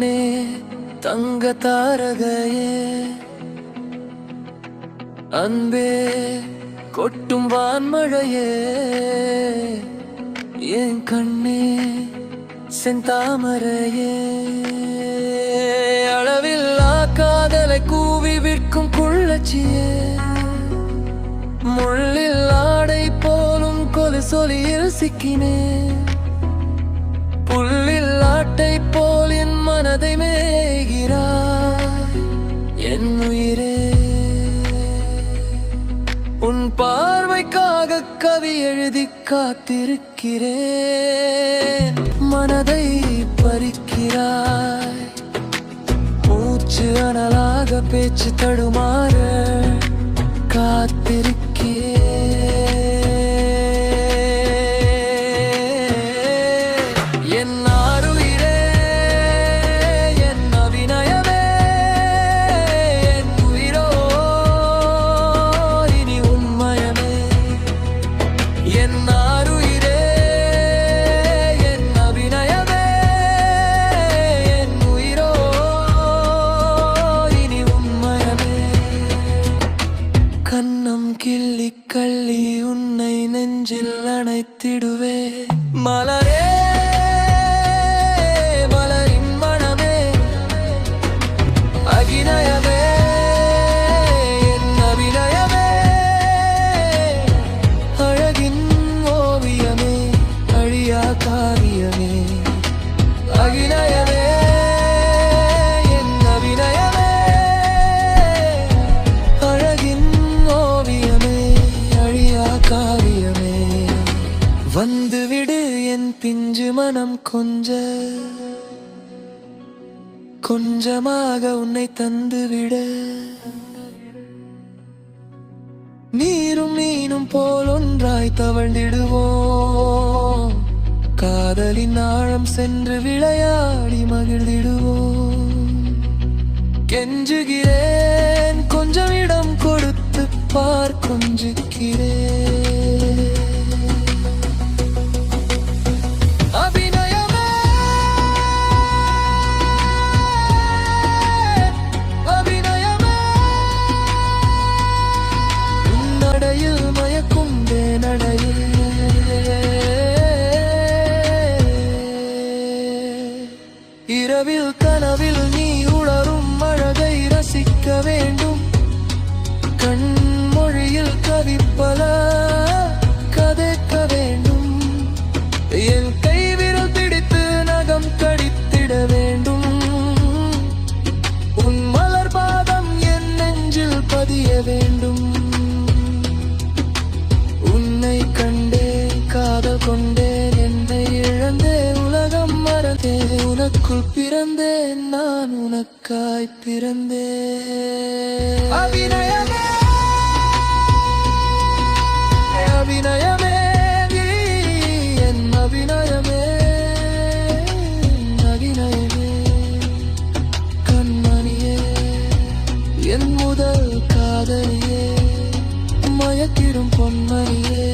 கண்ணே தங்க தாரகையே அன்பே கொட்டும் வான்மழையே என் கண்ணே செந்தாமரையே அளவில்லா காதலை கூவி விற்கும் குள்ளச்சியே முள்ளில் ஆடை போலும் கொலுசொலியில் சிக்கினே புல்லில் ஆட்டை போல் என் மனதை மேய்கிறாய் என் உயிரே உன் பார்வைக்காக கவி எழுதி காத்திருக்கிறேன் மனதை பறிக்கிறாய் மூச்சு அனலாக பேச்சு தடுமாற காத்திருக்கிறேன் கண்ணம் கிள்ளி கள்ளி உன்னை நெஞ்சில் அணைத்திடுவே மலரே மலரின் மனமே அகிநயமே என் அபிநயமே அழகின் ஓவியமே அழியா காவியமே அகிநயமே வந்துவிடு என் பிஞ்சு மனம் கொஞ்சமாக உன்னை தந்துவிட நீரும் மீனும் போல் ஒன்றாய் தவழ்ந்திடுவோம் காதலின் ஆழம் சென்று விளையாடி மகிழ்ந்திடுவோம் கெஞ்சுகிறேன் கொஞ்சம் இடம் கொடுத்து பார் கொஞ்சுகிறேன் இரவில் கனவில் நீ உணரும் அழகை ரசிக்க வேண்டும் கண்மொழியில் கவிப்பல கதைக்க வேண்டும் என் கைவிரல் பிடித்து நகம் கடித்திட வேண்டும் உன் மலர் பாதம் என் நெஞ்சில் பதிய வேண்டும் உன்னை கண்டேன் காதல் கொண்டேன் என்னை இழந்தே உலகம் மறந்தே உனக்குள் பிறந்தேன் நான் உனக்காய் பிறந்தேன் அபிநயமே அபிநயமே என் அபிநயமே அபிநயமே கண்மணியே என் முதல் காதலியே மயக்கிடும் பொன்மணியே